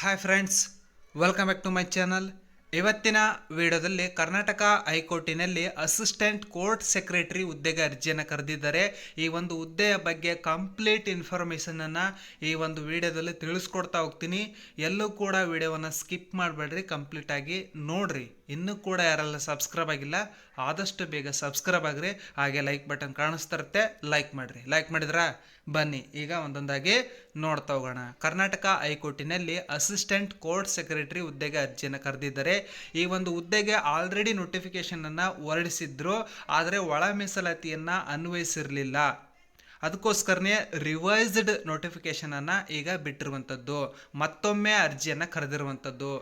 Hi friends, welcome back to my channel. ಇವತ್ತಿನ ವಿಡಿಯೋದಲ್ಲಿ ಕರ್ನಾಟಕ ಹೈಕೋರ್ಟಿನಲ್ಲಿ ಅಸಿಸ್ಟೆಂಟ್ ಕೋರ್ಟ್ ಸೆಕ್ರೆಟರಿ ಹುದ್ದೆಗೆ ಅರ್ಜಿಯನ್ನು ಕರೆದಿದ್ದಾರೆ. ಈ ಒಂದು ಹುದ್ದೆಯ ಬಗ್ಗೆ ಕಂಪ್ಲೀಟ್ ಇನ್ಫಾರ್ಮೇಷನನ್ನು ಈ ಒಂದು ವಿಡಿಯೋದಲ್ಲಿ ತಿಳಿಸ್ಕೊಡ್ತಾ ಹೋಗ್ತೀನಿ. ಎಲ್ಲೂ ಕೂಡ ವಿಡಿಯೋವನ್ನು ಸ್ಕಿಪ್ ಮಾಡಬೇಡ್ರಿ, ಕಂಪ್ಲೀಟಾಗಿ ನೋಡ್ರಿ. ಇನ್ನೂ ಕೂಡ ಯಾರೆಲ್ಲ ಸಬ್ಸ್ಕ್ರೈಬ್ ಆಗಿಲ್ಲ ಆದಷ್ಟು ಬೇಗ ಸಬ್ಸ್ಕ್ರೈಬ್ ಆಗ್ರಿ. ಹಾಗೆ ಲೈಕ್ ಬಟನ್ ಕಾಣಿಸ್ತಾ ಇರುತ್ತೆ, ಲೈಕ್ ಮಾಡಿರಿ. ಲೈಕ್ ಮಾಡಿದ್ರಾ? ಬನ್ನಿ ಈಗ ಒಂದೊಂದಾಗಿ ನೋಡ್ತಾ ಹೋಗೋಣ. ಕರ್ನಾಟಕ ಹೈಕೋರ್ಟಿನಲ್ಲಿ ಅಸಿಸ್ಟೆಂಟ್ ಕೋರ್ಟ್ ಸೆಕ್ರೆಟರಿ ಹುದ್ದೆಗೆ ಅರ್ಜಿಯನ್ನು ಕರೆದಿದ್ದಾರೆ. ಈ ಒಂದು ಹುದ್ದೆಗೆ ಆಲ್ರೆಡಿ ನೋಟಿಫಿಕೇಶನನ್ನು ಹೊರಡಿಸಿದ್ರು, ಆದರೆ ಒಳ ಮೀಸಲಾತಿಯನ್ನು ಅನ್ವಯಿಸಿರಲಿಲ್ಲ. ಅದಕ್ಕೋಸ್ಕರನೇ ರಿವೈಸ್ಡ್ ನೋಟಿಫಿಕೇಶನನ್ನು ಈಗ ಬಿಟ್ಟಿರುವಂಥದ್ದು, ಮತ್ತೊಮ್ಮೆ ಅರ್ಜಿಯನ್ನು ಕರೆದಿರುವಂಥದ್ದು.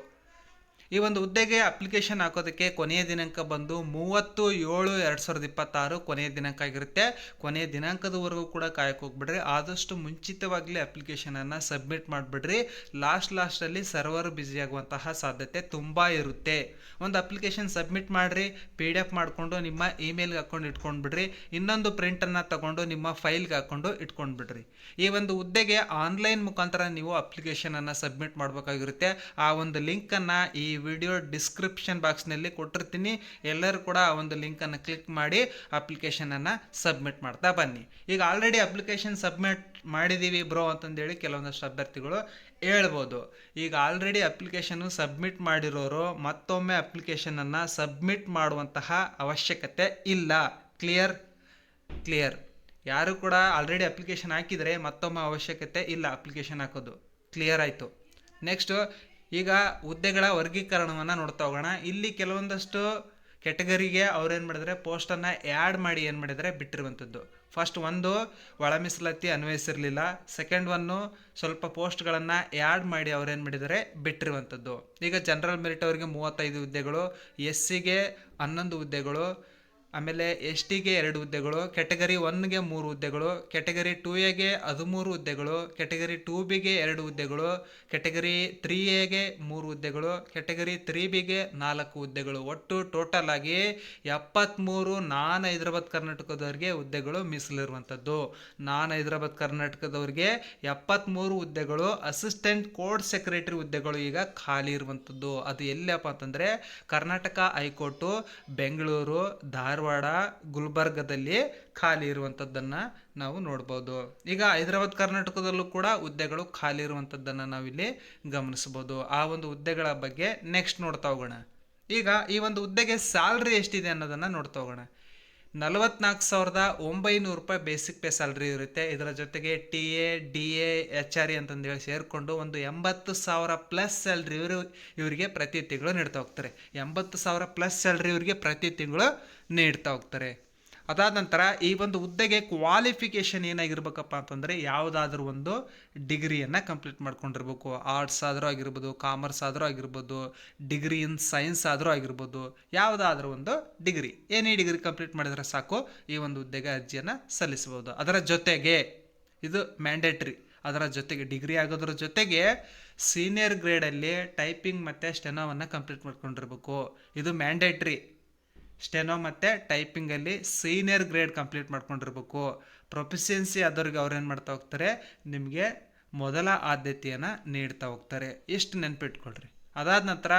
ಈ ಒಂದು ಹುದ್ದೆಗೆ ಅಪ್ಲಿಕೇಶನ್ ಹಾಕೋದಕ್ಕೆ ಕೊನೆಯ ದಿನಾಂಕ ಬಂದು 30/7/2026 ಕೊನೆಯ ದಿನಾಂಕ ಆಗಿರುತ್ತೆ. ಕೊನೆಯ ದಿನಾಂಕದವರೆಗೂ ಕೂಡ ಕಾಯಕ್ಕೆ ಹೋಗ್ಬಿಡ್ರಿ. ಆದಷ್ಟು ಮುಂಚಿತವಾಗಲೇ ಅಪ್ಲಿಕೇಶನನ್ನು ಸಬ್ಮಿಟ್ ಮಾಡಿಬಿಡ್ರಿ. ಲಾಸ್ಟಲ್ಲಿ ಸರ್ವರ್ ಬ್ಯುಸಿ ಆಗುವಂತಹ ಸಾಧ್ಯತೆ ತುಂಬ ಇರುತ್ತೆ. ಒಂದು ಅಪ್ಲಿಕೇಶನ್ ಸಬ್ಮಿಟ್ ಮಾಡಿರಿ, PDF ಮಾಡಿಕೊಂಡು ನಿಮ್ಮ ಇಮೇಲ್ಗೆ ಹಾಕ್ಕೊಂಡು ಇಟ್ಕೊಂಡ್ಬಿಡ್ರಿ. ಇನ್ನೊಂದು ಪ್ರಿಂಟನ್ನು ತಗೊಂಡು ನಿಮ್ಮ ಫೈಲ್ಗೆ ಹಾಕ್ಕೊಂಡು ಇಟ್ಕೊಂಡ್ಬಿಡ್ರಿ. ಈ ಒಂದು ಹುದ್ದೆಗೆ ಆನ್ಲೈನ್ ಮುಖಾಂತರ ನೀವು ಅಪ್ಲಿಕೇಶನನ್ನು ಸಬ್ಮಿಟ್ ಮಾಡಬೇಕಾಗಿರುತ್ತೆ. ಆ ಒಂದು ಲಿಂಕನ್ನು ಈ ವಿಡಿಯೋ ಡಿಸ್ಕ್ರಿಪ್ಷನ್ ಬಾಕ್ಸ್ನಲ್ಲಿ ಕೊಟ್ಟಿರ್ತೀನಿ. ಎಲ್ಲರೂ ಕೂಡ ಆ ಒಂದು ಲಿಂಕನ್ನು ಕ್ಲಿಕ್ ಮಾಡಿ ಅಪ್ಲಿಕೇಶನನ್ನು ಸಬ್ಮಿಟ್ ಮಾಡ್ತಾ ಬನ್ನಿ. ಈಗ ಆಲ್ರೆಡಿ ಅಪ್ಲಿಕೇಶನ್ ಸಬ್ಮಿಟ್ ಮಾಡಿದ್ದೀವಿ ಬ್ರೋ ಅಂತಂದೇಳಿ ಕೆಲವೊಂದಷ್ಟು ಅಭ್ಯರ್ಥಿಗಳು ಹೇಳ್ಬೋದು. ಈಗ ಆಲ್ರೆಡಿ ಅಪ್ಲಿಕೇಶನ್ನು ಸಬ್ಮಿಟ್ ಮಾಡಿರೋರು ಮತ್ತೊಮ್ಮೆ ಅಪ್ಲಿಕೇಶನನ್ನು ಸಬ್ಮಿಟ್ ಮಾಡುವಂತಹ ಅವಶ್ಯಕತೆ ಇಲ್ಲ. ಕ್ಲಿಯರ್. ಯಾರು ಕೂಡ ಆಲ್ರೆಡಿ ಅಪ್ಲಿಕೇಶನ್ ಹಾಕಿದರೆ ಮತ್ತೊಮ್ಮೆ ಅವಶ್ಯಕತೆ ಇಲ್ಲ ಅಪ್ಲಿಕೇಶನ್ ಹಾಕೋದು. ಕ್ಲಿಯರ್ ಆಯಿತು. ನೆಕ್ಸ್ಟು ಈಗ ಹುದ್ದೆಗಳ ವರ್ಗೀಕರಣವನ್ನು ನೋಡ್ತಾ ಹೋಗೋಣ. ಇಲ್ಲಿ ಕೆಲವೊಂದಷ್ಟು ಕೆಟಗರಿಗೆ ಅವ್ರೇನು ಮಾಡಿದರೆ ಪೋಸ್ಟನ್ನು ಆ್ಯಡ್ ಮಾಡಿ ಏನು ಮಾಡಿದರೆ ಬಿಟ್ಟಿರುವಂಥದ್ದು. ಫಸ್ಟ್ ಒಂದು ಒಳ ಮೀಸಲಾತಿ ಅನ್ವಯಿಸಿರಲಿಲ್ಲ. ಸೆಕೆಂಡ್ ಒನ್ನು ಸ್ವಲ್ಪ ಪೋಸ್ಟ್ಗಳನ್ನು ಆ್ಯಡ್ ಮಾಡಿ ಅವ್ರೇನು ಮಾಡಿದರೆ ಬಿಟ್ಟಿರುವಂಥದ್ದು. ಈಗ ಜನರಲ್ ಮೆರಿಟ್ ಅವರಿಗೆ 35 ಹುದ್ದೆಗಳು, SCಗೆ 11 ಹುದ್ದೆಗಳು, ಆಮೇಲೆ STಗೆ 2 ಹುದ್ದೆಗಳು, ಕೆಟಗರಿ 1ಗೆ 3 ಹುದ್ದೆಗಳು, ಕೆಟಗರಿ 2Aಗೆ 13 ಹುದ್ದೆಗಳು, ಕೆಟಗರಿ 2Bಗೆ 2 ಹುದ್ದೆಗಳು, ಕೆಟಗರಿ 3Aಗೆ 3 ಹುದ್ದೆಗಳು, ಕೆಟಗರಿ 3Bಗೆ 4 ಹುದ್ದೆಗಳು. ಒಟ್ಟು ಟೋಟಲ್ ಆಗಿ 73 ನಾನ್ ಹೈದರಾಬಾದ್ ಕರ್ನಾಟಕದವ್ರಿಗೆ ಹುದ್ದೆಗಳು ಮೀಸಲಿರುವಂಥದ್ದು. ನಾನ್ ಹೈದರಾಬಾದ್ ಕರ್ನಾಟಕದವ್ರಿಗೆ 73 ಹುದ್ದೆಗಳು ಅಸಿಸ್ಟೆಂಟ್ ಕೋರ್ಟ್ ಸೆಕ್ರೆಟರಿ ಹುದ್ದೆಗಳು ಈಗ ಖಾಲಿ ಇರುವಂಥದ್ದು. ಅದು ಎಲ್ಲಪ್ಪ ಅಂತಂದರೆ ಕರ್ನಾಟಕ ಹೈಕೋರ್ಟು ಬೆಂಗಳೂರು, ಧಾರವಾಡ, ಗುಲ್ಬರ್ಗದಲ್ಲಿ ಖಾಲಿ ಇರುವಂಥದ್ದನ್ನು ನಾವು ನೋಡ್ಬೋದು. ಈಗ ಹೈದರಾಬಾದ್ ಕರ್ನಾಟಕದಲ್ಲೂ ಕೂಡ ಹುದ್ದೆಗಳು ಖಾಲಿ ಇರುವಂಥದ್ದನ್ನು ನಾವಿಲ್ಲಿ ಗಮನಿಸ್ಬೋದು. ಆ ಒಂದು ಹುದ್ದೆಗಳ ಬಗ್ಗೆ ನೆಕ್ಸ್ಟ್ ನೋಡ್ತಾ ಹೋಗೋಣ. ಈಗ ಈ ಒಂದು ಹುದ್ದೆಗೆ ಸ್ಯಾಲ್ರಿ ಎಷ್ಟಿದೆ ಅನ್ನೋದನ್ನು ನೋಡ್ತಾ ಹೋಗೋಣ. 44,900 ರೂಪಾಯಿ ಬೇಸಿಕ್ ಪೇ ಸ್ಯಾಲ್ರಿ ಇರುತ್ತೆ. ಇದರ ಜೊತೆಗೆ TA, DA, HRE ಅಂತಂದೇಳಿ ಸೇರಿಕೊಂಡು ಒಂದು 80,000 ಪ್ಲಸ್ ಸ್ಯಾಲ್ರಿ ಇವರಿಗೆ ಪ್ರತಿ ತಿಂಗಳು ನೀಡ್ತಾ ಹೋಗ್ತಾರೆ. 80,000 ಪ್ಲಸ್ ಸ್ಯಾಲ್ರಿ ಇವರಿಗೆ ಪ್ರತಿ ತಿಂಗಳು ನೀಡ್ತಾ ಹೋಗ್ತಾರೆ. ಅದಾದ ನಂತರ ಈ ಒಂದು ಹುದ್ದೆಗೆ ಕ್ವಾಲಿಫಿಕೇಷನ್ ಏನಾಗಿರ್ಬೇಕಪ್ಪ ಅಂತಂದರೆ ಯಾವುದಾದ್ರೂ ಒಂದು ಡಿಗ್ರಿಯನ್ನು ಕಂಪ್ಲೀಟ್ ಮಾಡ್ಕೊಂಡಿರ್ಬೇಕು. ಆರ್ಟ್ಸ್ ಆದರೂ ಆಗಿರ್ಬೋದು, ಕಾಮರ್ಸ್ ಆದರೂ ಆಗಿರ್ಬೋದು, ಡಿಗ್ರಿ ಇನ್ ಸೈನ್ಸ್ ಆದರೂ ಆಗಿರ್ಬೋದು, ಯಾವುದಾದ್ರೂ ಒಂದು ಡಿಗ್ರಿ, ಏನೇ ಡಿಗ್ರಿ ಕಂಪ್ಲೀಟ್ ಮಾಡಿದರೆ ಸಾಕು ಈ ಒಂದು ಹುದ್ದೆಗೆ ಅರ್ಜಿಯನ್ನು ಸಲ್ಲಿಸಬಹುದು. ಅದರ ಜೊತೆಗೆ ಇದು ಮ್ಯಾಂಡೇಟ್ರಿ. ಅದರ ಜೊತೆಗೆ ಡಿಗ್ರಿ ಆಗೋದ್ರ ಜೊತೆಗೆ ಸೀನಿಯರ್ ಗ್ರೇಡಲ್ಲಿ ಟೈಪಿಂಗ್ ಮತ್ತು ಸ್ಟೆನೋವನ್ನು ಕಂಪ್ಲೀಟ್ ಮಾಡ್ಕೊಂಡಿರ್ಬೇಕು. ಇದು ಮ್ಯಾಂಡೇಟ್ರಿ. ಸ್ಟೆನೋ ಮತ್ತು ಟೈಪಿಂಗಲ್ಲಿ ಸೀನಿಯರ್ ಗ್ರೇಡ್ ಕಂಪ್ಲೀಟ್ ಮಾಡ್ಕೊಂಡಿರ್ಬೇಕು. ಪ್ರೊಫಿಷಿಯನ್ಸಿ ಆದವ್ರಿಗೆ ಅವ್ರು ಏನು ಮಾಡ್ತಾ ಹೋಗ್ತಾರೆ, ನಿಮಗೆ ಮೊದಲ ಆದ್ಯತೆಯನ್ನು ನೀಡ್ತಾ ಹೋಗ್ತಾರೆ. ಇಷ್ಟು ನೆನ್ಪಿಟ್ಕೊಳ್ರಿ. ಅದಾದ ನಂತರ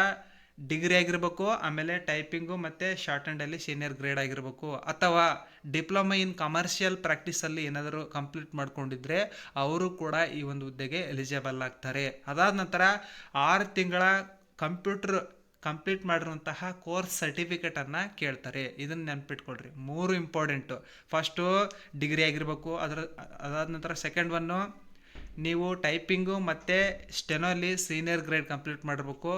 ಡಿಗ್ರಿ ಆಗಿರಬೇಕು, ಆಮೇಲೆ ಟೈಪಿಂಗು ಮತ್ತು ಶಾರ್ಟ್ ಹ್ಯಾಂಡಲ್ಲಿ ಸೀನಿಯರ್ ಗ್ರೇಡ್ ಆಗಿರಬೇಕು, ಅಥವಾ ಡಿಪ್ಲೊಮಾ ಇನ್ ಕಮರ್ಷಿಯಲ್ ಪ್ರಾಕ್ಟೀಸಲ್ಲಿ ಏನಾದರೂ ಕಂಪ್ಲೀಟ್ ಮಾಡ್ಕೊಂಡಿದ್ರೆ ಅವರು ಕೂಡ ಈ ಒಂದು ಹುದ್ದೆಗೆ ಎಲಿಜಿಬಲ್ ಆಗ್ತಾರೆ. ಅದಾದ ನಂತರ 6 ತಿಂಗಳ ಕಂಪ್ಲೀಟ್ ಮಾಡಿರುವಂತಹ ಕೋರ್ಸ್ ಸರ್ಟಿಫಿಕೇಟನ್ನು ಕೇಳ್ತಾರೆ. ಇದನ್ನು ನೆನ್ಪಿಟ್ಕೊಳ್ರಿ. 3 ಇಂಪಾರ್ಟೆಂಟು. ಫಸ್ಟು ಡಿಗ್ರಿ ಆಗಿರಬೇಕು. ಅದಾದ ನಂತರ ಸೆಕೆಂಡ್ ಒನ್ನು ನೀವು ಟೈಪಿಂಗು ಮತ್ತು ಸ್ಟೆನೋಲ್ಲಿ ಸೀನಿಯರ್ ಗ್ರೇಡ್ ಕಂಪ್ಲೀಟ್ ಮಾಡಿರ್ಬೇಕು.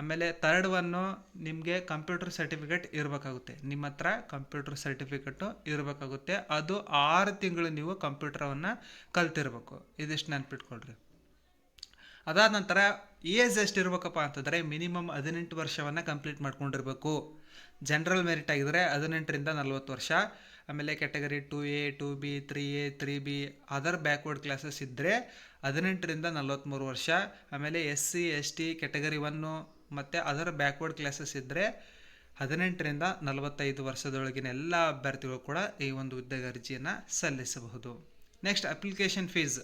ಆಮೇಲೆ ಥರ್ಡ್ ಒನ್ನು ನಿಮಗೆ ಕಂಪ್ಯೂಟರ್ ಸರ್ಟಿಫಿಕೇಟ್ ಇರಬೇಕಾಗುತ್ತೆ. ನಿಮ್ಮ ಹತ್ರ ಕಂಪ್ಯೂಟರ್ ಸರ್ಟಿಫಿಕೇಟು ಇರಬೇಕಾಗುತ್ತೆ. ಅದು 6 ತಿಂಗಳು ನೀವು ಕಂಪ್ಯೂಟರನ್ನು ಕಲ್ತಿರ್ಬೇಕು. ಇದಿಷ್ಟು ನೆನ್ಪಿಟ್ಕೊಳ್ರಿ. ಅದಾದ ನಂತರ ಏಜ್ ಎಷ್ಟು ಇರಬೇಕಪ್ಪ ಅಂತಂದರೆ ಮಿನಿಮಮ್ 18 ವರ್ಷವನ್ನು ಕಂಪ್ಲೀಟ್ ಮಾಡ್ಕೊಂಡಿರಬೇಕು. ಜನರಲ್ ಮೆರಿಟ್ ಆಗಿದ್ರೆ 18ರಿಂದ 40 ವರ್ಷ. ಆಮೇಲೆ category 2A, 2B, 3A, 3B other backward classes ಇದ್ದರೆ 18ರಿಂದ 43 ವರ್ಷ. ಆಮೇಲೆ SC, ST ಕೆಟಗರಿ 1 ಮತ್ತು ಅದರ್ ಬ್ಯಾಕ್ವರ್ಡ್ ಕ್ಲಾಸಸ್ ಇದ್ದರೆ 18ರಿಂದ 45 ವರ್ಷದೊಳಗಿನ ಎಲ್ಲ ಅಭ್ಯರ್ಥಿಗಳು ಕೂಡ ಈ ಒಂದು ಹುದ್ದೆಗೆ ಅರ್ಜಿಯನ್ನು ಸಲ್ಲಿಸಬಹುದು. Next application fees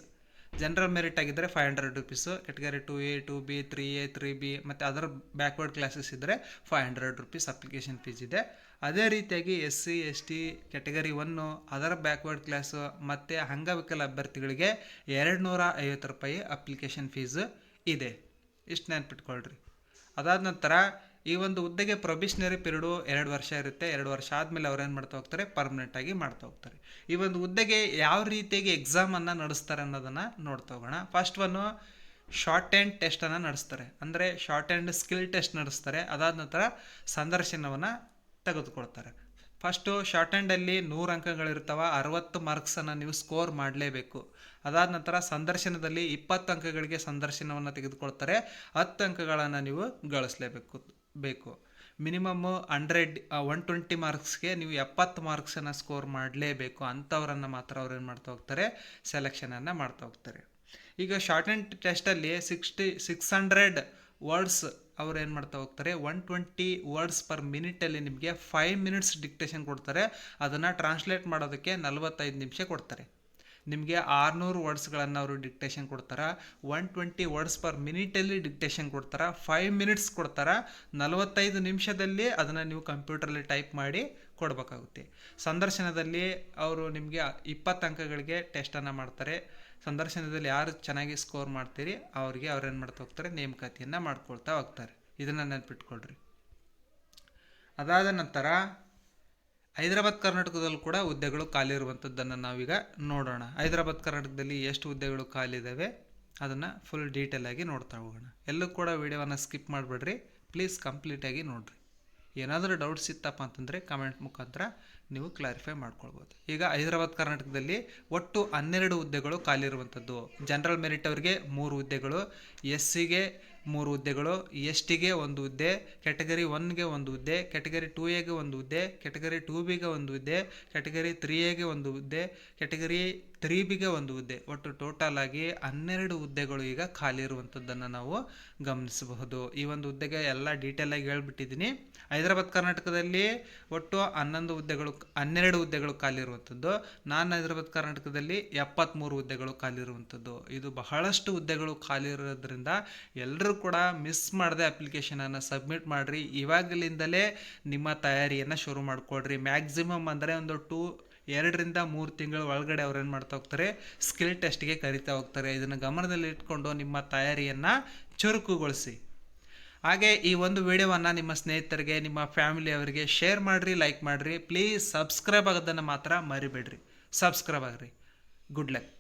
general merit ಆಗಿದ್ದರೆ 500 rupees, category 2A 2B 3A 3B ಮತ್ತು ಅದರ್ ಬ್ಯಾಕ್ವರ್ಡ್ ಕ್ಲಾಸಸ್ ಇದ್ದರೆ 500 ರುಪೀಸ್ ಅಪ್ಲಿಕೇಶನ್ ಫೀಸ್ ಇದೆ. ಅದೇ ರೀತಿಯಾಗಿ SC ST category 1 other backward class ಮತ್ತು ಅಂಗವಿಕಲ ಅಭ್ಯರ್ಥಿಗಳಿಗೆ 250 ರೂಪಾಯಿ ಅಪ್ಲಿಕೇಶನ್ ಫೀಸ್ ಇದೆ. ಇಷ್ಟು ನೆನ್ಪಿಟ್ಕೊಳ್ರಿ. ಅದಾದ ನಂತರ ಈ ಒಂದು ಹುದ್ದೆಗೆ ಪ್ರೊಬೇಷನರಿ ಪೀರಿಯಡು 2 ವರ್ಷ ಇರುತ್ತೆ. 2 ವರ್ಷ ಆದಮೇಲೆ ಅವ್ರು ಏನು ಮಾಡ್ತಾ ಹೋಗ್ತಾರೆ, ಪರ್ಮನೆಂಟಾಗಿ ಮಾಡ್ತಾ ಹೋಗ್ತಾರೆ. ಈ ಒಂದು ಹುದ್ದೆಗೆ ಯಾವ ರೀತಿಯಾಗಿ ಎಕ್ಸಾಮನ್ನು ನಡೆಸ್ತಾರೆ ಅನ್ನೋದನ್ನು ನೋಡ್ತಾ ಹೋಗೋಣ. ಫಸ್ಟ್ ಒನ್ನು ಶಾರ್ಟ್ ಆ್ಯಂಡ್ ಟೆಸ್ಟನ್ನು ನಡೆಸ್ತಾರೆ, ಅಂದರೆ ಶಾರ್ಟ್ ಆ್ಯಂಡ್ ಸ್ಕಿಲ್ ಟೆಸ್ಟ್ ನಡೆಸ್ತಾರೆ. ಅದಾದ ನಂತರ ಸಂದರ್ಶನವನ್ನು ತೆಗೆದುಕೊಳ್ತಾರೆ. ಫಸ್ಟು ಶಾರ್ಟ್ ಹ್ಯಾಂಡಲ್ಲಿ 100 ಅಂಕಗಳಿರ್ತಾವೆ, 60 ಮಾರ್ಕ್ಸನ್ನು ನೀವು ಸ್ಕೋರ್ ಮಾಡಲೇಬೇಕು. ಅದಾದ ನಂತರ ಸಂದರ್ಶನದಲ್ಲಿ 20 ಅಂಕಗಳಿಗೆ ಸಂದರ್ಶನವನ್ನು ತೆಗೆದುಕೊಳ್ತಾರೆ, 10 ಅಂಕಗಳನ್ನು ನೀವು ಗಳಿಸಲೇಬೇಕು. ಮಿನಿಮಮ್ 120 ಮಾರ್ಕ್ಸ್ಗೆ ನೀವು 70 ಮಾರ್ಕ್ಸನ್ನು ಸ್ಕೋರ್ ಮಾಡಲೇಬೇಕು. ಅಂಥವರನ್ನು ಮಾತ್ರ ಅವ್ರು ಏನು ಮಾಡ್ತಾ ಹೋಗ್ತಾರೆ, ಸೆಲೆಕ್ಷನನ್ನು ಮಾಡ್ತಾ ಹೋಗ್ತಾರೆ. ಈಗ ಶಾರ್ಟ್ ಹ್ಯಾಂಡ್ ಟೆಸ್ಟಲ್ಲಿ 600 ವರ್ಡ್ಸ್ ಅವ್ರು ಏನು ಮಾಡ್ತಾ ಹೋಗ್ತಾರೆ, 120 ವರ್ಡ್ಸ್ ಪರ್ ಮಿನಿಟಲ್ಲಿ ನಿಮಗೆ 5 ಮಿನಿಟ್ಸ್ ಡಿಕ್ಟೇಷನ್ ಕೊಡ್ತಾರೆ. ಅದನ್ನು ಟ್ರಾನ್ಸ್ಲೇಟ್ ಮಾಡೋದಕ್ಕೆ 45 ನಿಮಿಷ ಕೊಡ್ತಾರೆ. ನಿಮಗೆ 600 ವರ್ಡ್ಸ್ಗಳನ್ನು ಅವರು ಡಿಕ್ಟೇಷನ್ ಕೊಡ್ತಾರೆ. 120 ವರ್ಡ್ಸ್ ಪರ್ ಮಿನಿಟಲ್ಲಿ ಡಿಕ್ಟೇಷನ್ ಕೊಡ್ತಾರೆ. 5 ಮಿನಿಟ್ಸ್ ಕೊಡ್ತಾರೆ. 45 ನಿಮಿಷದಲ್ಲಿ ಅದನ್ನು ನೀವು ಕಂಪ್ಯೂಟ್ರಲ್ಲಿ ಟೈಪ್ ಮಾಡಿ ಕೊಡಬೇಕಾಗುತ್ತೆ. ಸಂದರ್ಶನದಲ್ಲಿ ಅವರು ನಿಮಗೆ 20 ಅಂಕಗಳಿಗೆ ಟೆಸ್ಟನ್ನು ಮಾಡ್ತಾರೆ. ಸಂದರ್ಶನದಲ್ಲಿ ಯಾರು ಚೆನ್ನಾಗಿ ಸ್ಕೋರ್ ಮಾಡ್ತೀರಿ ಅವ್ರಿಗೆ ಅವ್ರು ಏನು ಮಾಡ್ತಾ ಹೋಗ್ತಾರೆ, ನೇಮಕಾತಿಯನ್ನು ಮಾಡ್ಕೊಳ್ತಾ ಹೋಗ್ತಾರೆ. ಇದನ್ನು ನೆನಪಿಟ್ಕೊಳ್ರಿ. ಅದಾದ ನಂತರ ಹೈದರಾಬಾದ್ ಕರ್ನಾಟಕದಲ್ಲೂ ಕೂಡ ಹುದ್ದೆಗಳು ಖಾಲಿ ಇರುವಂಥದ್ದನ್ನು ನಾವೀಗ ನೋಡೋಣ. ಹೈದರಾಬಾದ್ ಕರ್ನಾಟಕದಲ್ಲಿ ಎಷ್ಟು ಹುದ್ದೆಗಳು ಖಾಲಿ ಇದ್ದಾವೆ ಅದನ್ನು ಫುಲ್ ಡೀಟೇಲಾಗಿ ನೋಡ್ತಾ ಹೋಗೋಣ. ಎಲ್ಲೂ ಕೂಡ ವಿಡಿಯೋವನ್ನು ಸ್ಕಿಪ್ ಮಾಡಿಬಿಡ್ರಿ, ಪ್ಲೀಸ್ ಕಂಪ್ಲೀಟಾಗಿ ನೋಡಿರಿ. ಏನಾದರೂ ಡೌಟ್ಸ್ ಇತ್ತಪ್ಪ ಅಂತಂದರೆ ಕಮೆಂಟ್ ಮುಖಾಂತರ ನೀವು ಕ್ಲಾರಿಫೈ ಮಾಡ್ಕೊಳ್ಬೋದು. ಈಗ ಹೈದರಾಬಾದ್ ಕರ್ನಾಟಕದಲ್ಲಿ ಒಟ್ಟು 12 ಹುದ್ದೆಗಳು ಖಾಲಿ ಇರುವಂಥದ್ದು. ಜನರಲ್ ಮೆರಿಟ್ ಅವರಿಗೆ 3 ಹುದ್ದೆಗಳು, SCಗೆ 3 ಹುದ್ದೆಗಳು, STಗೆ 1 ಹುದ್ದೆ, ಕೆಟಗರಿ 1ಗೆ 1 ಹುದ್ದೆ, ಕೆಟಗರಿ 2Aಗೆ 1 ಹುದ್ದೆ, ಕೆಟಗರಿ 2Bಗೆ 1 ಹುದ್ದೆ, ಕೆಟಗರಿ 3Aಗೆ 1 ಹುದ್ದೆ, ಕೆಟಗರಿ 3Bಗೆ 1 ಹುದ್ದೆ. ಒಟ್ಟು ಟೋಟಲ್ ಆಗಿ 12 ಹುದ್ದೆಗಳು ಈಗ ಖಾಲಿ ಇರುವಂಥದ್ದನ್ನು ನಾವು ಗಮನಿಸಬಹುದು. ಈ ಒಂದು ಹುದ್ದೆಗೆ ಎಲ್ಲ ಡೀಟೇಲಾಗಿ ಹೇಳ್ಬಿಟ್ಟಿದ್ದೀನಿ. ಹೈದರಾಬಾದ್ ಕರ್ನಾಟಕದಲ್ಲಿ ಒಟ್ಟು 12 ಹುದ್ದೆಗಳು ಖಾಲಿ ಇರುವಂಥದ್ದು. ಹೈದರಾಬಾದ್ ಕರ್ನಾಟಕದಲ್ಲಿ 73 ಹುದ್ದೆಗಳು ಖಾಲಿ ಇರುವಂಥದ್ದು. ಇದು ಬಹಳಷ್ಟು ಹುದ್ದೆಗಳು ಖಾಲಿ ಇರೋದ್ರಿಂದ ಎಲ್ಲರೂ ಕೂಡ ಮಿಸ್ ಮಾಡದೆ ಅಪ್ಲಿಕೇಶನನ್ನು ಸಬ್ಮಿಟ್ ಮಾಡಿರಿ. ಇವಾಗಲಿಂದಲೇ ನಿಮ್ಮ ತಯಾರಿಯನ್ನು ಶುರು ಮಾಡಿಕೊಡ್ರಿ. ಮ್ಯಾಕ್ಸಿಮಮ್ ಅಂದರೆ ಒಂದು 2 ರಿಂದ 3 ತಿಂಗಳ ಒಳಗಡೆ ಅವ್ರು ಏನು ಮಾಡ್ತಾ ಹೋಗ್ತಾರೆ, ಸ್ಕಿಲ್ ಟೆಸ್ಟ್ಗೆ ಕರಿತಾ ಹೋಗ್ತಾರೆ. ಇದನ್ನು ಗಮನದಲ್ಲಿ ಇಟ್ಕೊಂಡು ನಿಮ್ಮ ತಯಾರಿಯನ್ನು ಚುರುಕುಗೊಳಿಸಿ. ಹಾಗೆ ಈ ಒಂದು ವಿಡಿಯೋವನ್ನು ನಿಮ್ಮ ಸ್ನೇಹಿತರಿಗೆ, ನಿಮ್ಮ ಫ್ಯಾಮಿಲಿಯವರಿಗೆ ಶೇರ್ ಮಾಡಿರಿ, ಲೈಕ್ ಮಾಡಿರಿ. ಪ್ಲೀಸ್ ಸಬ್ಸ್ಕ್ರೈಬ್ ಆಗೋದನ್ನು ಮಾತ್ರ ಮರಿಬೇಡ್ರಿ. ಸಬ್ಸ್ಕ್ರೈಬ್ ಆಗಿರಿ. Good luck.